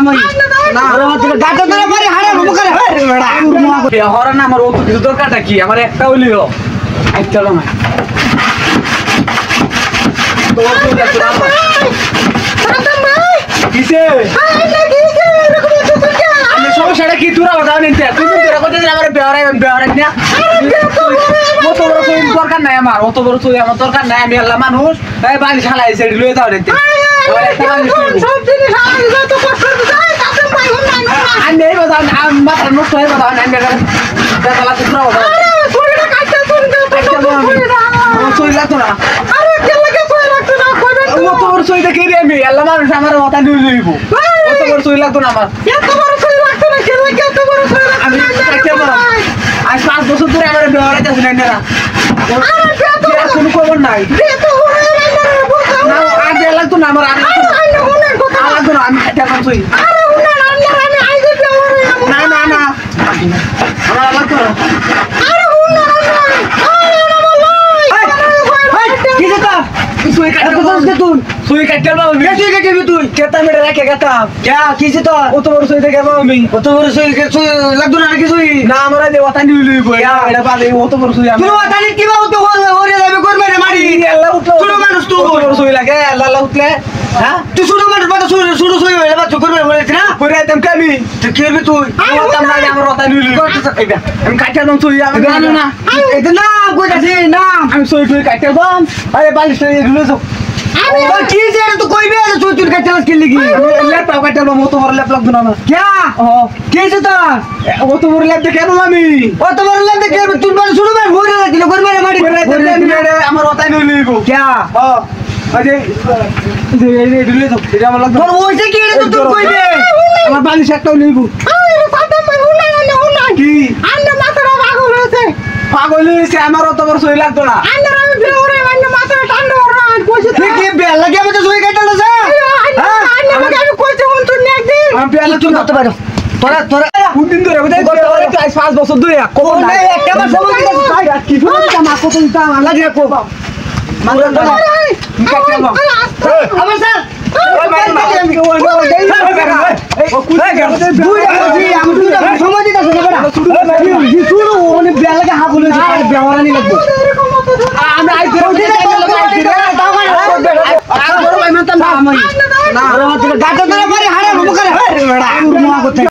আমি না ওরে মাত্র গাটা ধরে মারি হাড়ে মুখ করে হরে না আমার অত কিছু দরকারটা কি আমার একটা হইলো চলো না তোমার তো কিসে সমস্যাটা কি তোরা বাধা নিতে তুমি তোরা কোথায় আমার বেহরাই না অত বড় তুই দরকার নাই আমার অত বড় তুই আমার দরকার নাই আমি আল্লাহ মানুষ এই বাড়ি শালাই সেটি লয়ে যাও নিতে আমি এই বাধা মাথা নষ্ট হয়ে বাধা আমি বেতলা তোরা বাধা চলে লাগতো না অত বড় চই দেখি রে আমি আল্লাহ মানুষ আমার মাথা নিয়ে লইব অত বড় চই লাগতো না আমার আমি আজ 5 বছর ধরে আমার বেহরাই যাচ্ছে না এরা কোনো খবর নাই আগে লাগতো না আমার লাগতো না আমি খাইতে পারছি না না না আমার লাগতো না তুই কাটতে পারবি তুই কাটবি তুই কেতা মেরে রাখে কেতা কে কিছে তো অত বড় সই দেখে আমি অত বড় সই লাগতো না নাকি সই না আমরা যে ওতানি লইব এটা পাবে অত বড় সই আমি তুই ওতানি কি বা তো ওরে যাবে করবে রে মারি আল্লাহ উঠলো ছোট মানুষ তো বড় সই লাগে আল্লাহ উঠলে হ্যাঁ তুই ছোট মানুষ বাটা ছোট সই হইলে বা করবে বলেছ না করে আইতাম কামি তুই কি করবি তুই ওতাম না আমার ওতানি লইব আমি কাটতে দাম সই আমি জানো না এটা না কইতাছি না আমি সই তুই কাটতে দাম আরে বালিশ লইলো যাও কি যে তো কইবে তুই তুই কাটতে লাস কেলি কি ল্যাপটপ কাটতে দাও মত বড় ল্যাপটপ দনা না क्या কি যে তো অত বড় ল্যাপটপ কেন আমি অত বড় ল্যাপটপ কেন তুই বড় শুরু করে ভরে দিল করবে রে মারি আমার ওতাই নই লইব क्या আরে এই দিলে তো এটা আমার লাগবে তোর ওইছে কি রে তুই কইবে আমার বালিশ একটাও লইব আরে সাদা মাই হুনা কি আন্না মাথাটা পাগল হয়েছে পাগল হয়েছে আমার অত বড় সই লাগতো না আন্না আমি বেওরে আন্না মাথাটা ঠান্ডা হলো আর কইছে ঠিক কি বেল লাগে আমি তো সই কাটলো যা হ্যাঁ আন্না আমি কইছে হুন তুই নেক দি আমি বেল তুই করতে পারো তোরা দুদিন ধরে বুঝাই করতে পারে 5 বছর ধরে কোন না একটা মাস সময় দিতে তাই কি ফুলটা মা কত দিতা লাগে কো মানলা না কাটতে বাবা আমার স্যার আমি